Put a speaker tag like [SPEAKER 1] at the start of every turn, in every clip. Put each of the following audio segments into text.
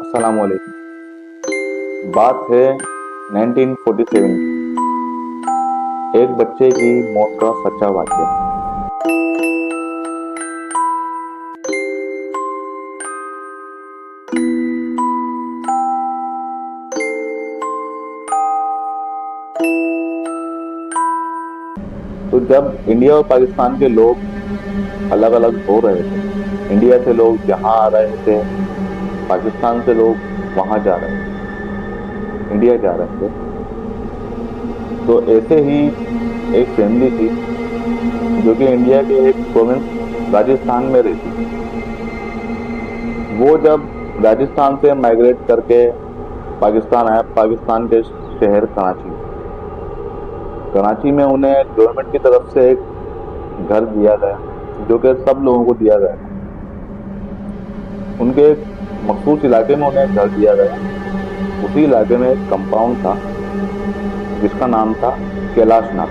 [SPEAKER 1] अस्सलामुअलैकुम। बात है 1947 की। एक बच्चे की मौत का सच्चा वाकया। तो जब इंडिया और पाकिस्तान के लोग अलग अलग हो रहे थे, इंडिया से लोग यहाँ आ रहे थे, पाकिस्तान से लोग वहां जा रहे थे, इंडिया जा रहे थे। तो ऐसे ही एक फैमिली थी जो कि इंडिया के एक प्रोविंस राजस्थान में रहती थी। वो जब राजस्थान से माइग्रेट करके पाकिस्तान आया, पाकिस्तान के शहर कराची में। कराची में उन्हें गवर्नमेंट की तरफ से एक घर दिया गया, जो कि सब लोगों को दिया गया था। उनके एक मखसूस इलाके में उन्हें घर दिया गया। उसी इलाके में एक कंपाउंड था जिसका नाम था कैलाशनाथ।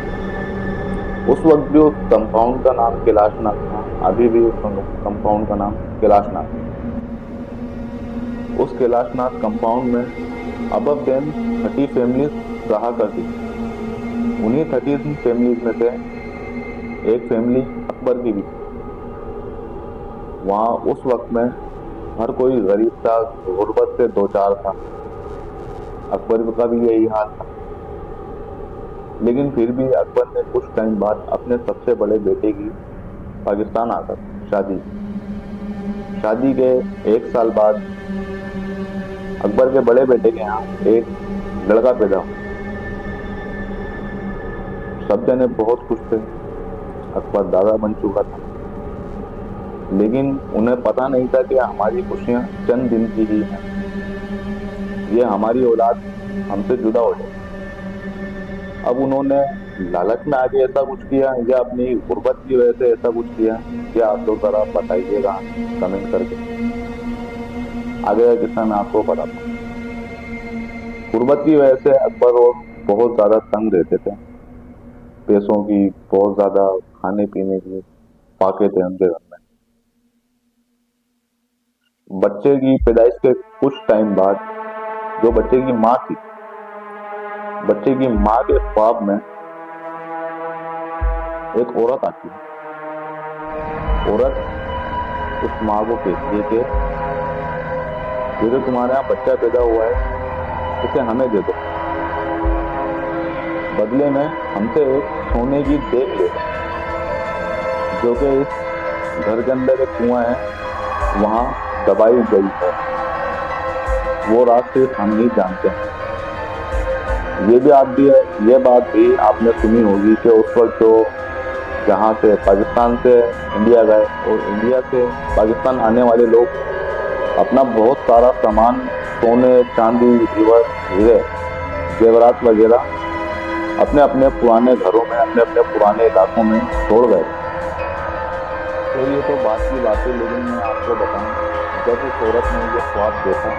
[SPEAKER 1] उस वक्त भी उस कंपाउंड का नाम कैलाशनाथ था, अभी भी उस कंपाउंड का नाम कैलाशनाथ है। उस कैलाशनाथ कंपाउंड में अबव देन 30 फैमिलीज रहा करती थी। उन्हीं 30 फैमिलीज में से एक फैमिली अकबर की भी थी। वहाँ उस वक्त में हर कोई गरीब था, गुर्बत से दो चार था। अकबर का भी यही हाल था। लेकिन फिर भी अकबर ने कुछ टाइम बाद अपने सबसे बड़े बेटे की पाकिस्तान आकर शादी की। शादी के एक साल बाद अकबर के बड़े बेटे के यहाँ एक लड़का पैदा हुआ। सब जने बहुत खुश थे। अकबर दादा बन चुका था, लेकिन उन्हें पता नहीं था कि हमारी खुशियां चंद दिन की ही हैं। ये हमारी औलाद हमसे जुदा हो जाए। अब उन्होंने लालच में आके ऐसा कुछ किया या अपनी गुर्बत की वजह से ऐसा कुछ किया, क्या आप लोग जरा बताइएगा कमेंट करके। आगे का किस्सा मैं आपको बताता हूँ। गुर्बत की वजह से अकबर और बहुत ज्यादा तंग रहते थे। पैसों की, बहुत ज्यादा खाने पीने की फाके थे उनके घर में। बच्चे की पैदाइश के कुछ टाइम बाद जो बच्चे की माँ थी, बच्चे की माँ के ख्वाब में एक औरत आती है। औरत उस माँ को कहती है कि ये जो तुम्हारे यहाँ बच्चा पैदा हुआ है, इसे हमें दे दो, बदले में हमसे एक सोने की देग ले लो, जो कि इस घर के अंदर एक कुआं है, वहां दबाई गई है। वो रात सिर्फ हम ही जानते हैं। ये बात भी आपने सुनी होगी कि उस वक्त जो जहाँ से पाकिस्तान से इंडिया गए और इंडिया से पाकिस्तान आने वाले लोग अपना बहुत सारा सामान, सोने चांदी, हीरे, जेवरात वगैरह अपने अपने पुराने घरों में, अपने अपने पुराने इलाकों में छोड़ गए। तो ये तो बात की बात है, लेकिन मैं आपको बताऊं, जब उस औरत ने ये ख्वाब देखा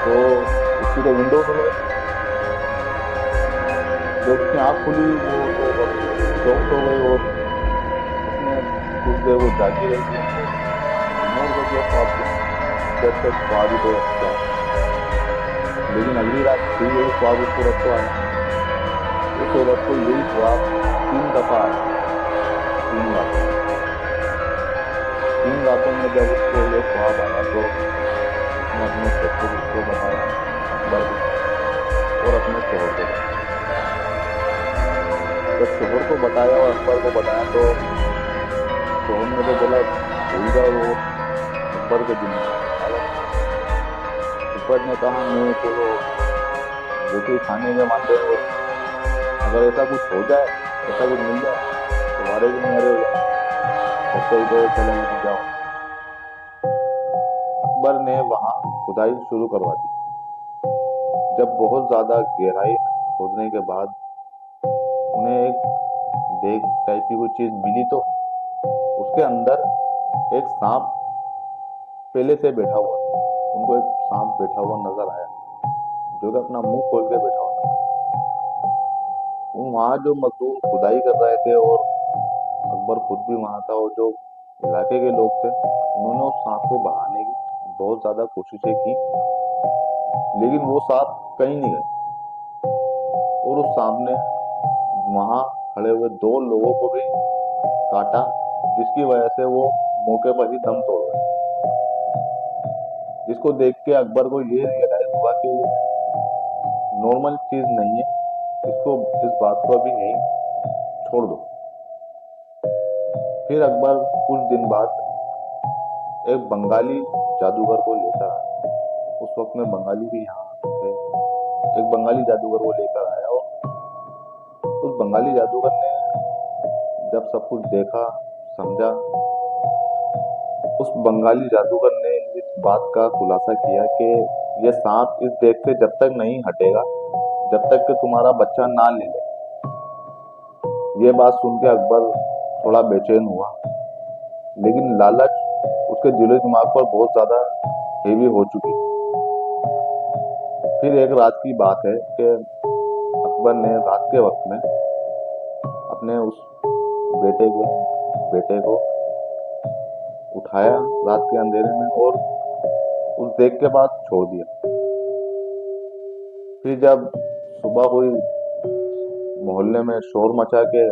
[SPEAKER 1] तो उसकी तो विंडो खुल गई। जब उसकी आँख खुली वो शॉक्ड हो गई और उसने कुछ देर वो जागी रही थी, इग्नोर कर दिया ख्वाब को। जब तक ख्वाब ही तो अच्छा है। लेकिन अगली रात फिर यही ख्वाब उसको रखो आया। उस औरत को यही ख्वाब 3 दफा आया। 3 रातों में। 3 रातों में जब उसको ये ख्वाब आया तो उसने अपने बच्चे को बताया, अकबर को, और अपने शोहर को बताया। जब शोहर को बताया और अकबर को बताया तो शोहर ने तो बोला भूल जाओ, वो अकबर के दिन में हालत। अकबर ने कहा मैं तो रोटी खाने के मानते हो, अगर ऐसा कुछ हो जाए, ऐसा कुछ मिल जाए तो मारे भी नहीं, मरे बच्चे ही तो चले नहीं जाओ। अकबर ने वहां खुदाई शुरू करवा दी। जब बहुत ज्यादा गहराई खोदने के बाद उन्हें एक देग टाइप की कोई चीज मिली तो उसके अंदर एक सांप पहले से बैठा हुआ था। उनको एक सांप बैठा हुआ नजर आया, जो कि अपना मुंह खोल के बैठा हुआ था। वहां जो मजदूर खुदाई कर रहे थे और अकबर खुद भी वहां था, और जो इलाके के लोग थे, उन्होंने उस सांप को भगाने की बहुत ज्यादा कोशिशें की, लेकिन वो सांप कहीं नहीं गए। और उस सांप ने वहां खड़े हुए दो लोगों को भी काटा, जिसकी वजह से वो मौके पर ही दम तोड़ गए। जिसको देख के अकबर को ये रियलाइज हुआ कि ये नॉर्मल चीज नहीं है, इसको इस बात को अभी यहीं छोड़ दो। फिर अकबर कुछ दिन बाद एक बंगाली जादूगर को लेकर आया। उस वक्त में बंगाली भी यहाँ थे। एक बंगाली जादूगर को लेकर आया, और उस बंगाली जादूगर ने जब सब कुछ देखा, समझा, उस बंगाली जादूगर ने इस बात का खुलासा किया कि ये सांप इस देश से जब तक नहीं हटेगा, जब तक कि तुम्हारा बच्चा ना ले ले। ये बात सुन के अकबर थोड़ा बेचैन हुआ, लेकिन लालच उसके दिलो दिमाग पर बहुत ज्यादा हेवी हो चुकी थी। फिर एक रात की बात है कि अकबर ने रात के वक्त में अपने उस बेटे को उठाया रात के अंधेरे में, और उस देख के बाद छोड़ दिया। फिर जब सुबह हुई, मोहल्ले में शोर मचा के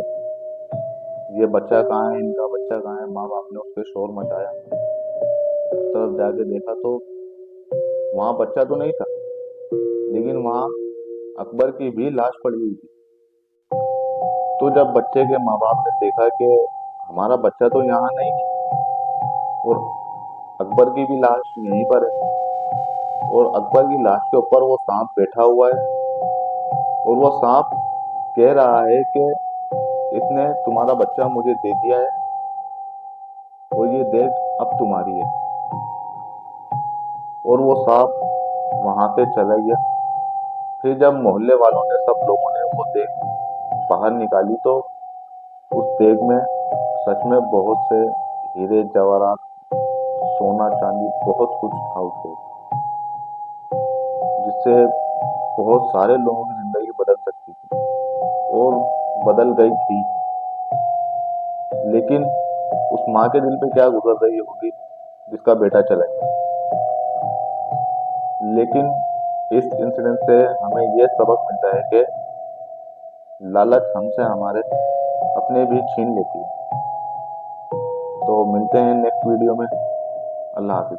[SPEAKER 1] ये बच्चा कहाँ है, इनका बच्चा कहाँ है, माँ बाप ने उस पर शोर मचाया। उस तरफ जाके देखा तो वहां बच्चा तो नहीं था, लेकिन वहां अकबर की भी लाश पड़ी हुई थी। तो जब बच्चे के माँ बाप ने देखा कि हमारा बच्चा तो यहाँ नहीं है, और अकबर की भी लाश यहीं पर है, और अकबर की लाश के ऊपर वो सांप बैठा हुआ है, और वो सांप कह रहा है कि इसने तुम्हारा बच्चा मुझे दे दिया है, और ये देख अब तुम्हारी है। और वो सांप वहां से चला गया। फिर जब मोहल्ले वालों ने, सब लोगों ने वो देख बाहर निकाली, तो उस देग में सच में बहुत से हीरे जवाहरात, सोना चांदी, बहुत कुछ था उस देग में, जिससे बहुत सारे लोगों की जिंदगी बदल सकती थी, और बदल गई थी। लेकिन उस माँ के दिल पे क्या गुजर रही होगी जिसका बेटा चला गया। लेकिन इस इंसिडेंट से हमें यह सबक मिलता है कि लालच हमसे हमारे अपने भी छीन लेती है। तो मिलते हैं नेक्स्ट वीडियो में। अल्लाह हाफिज।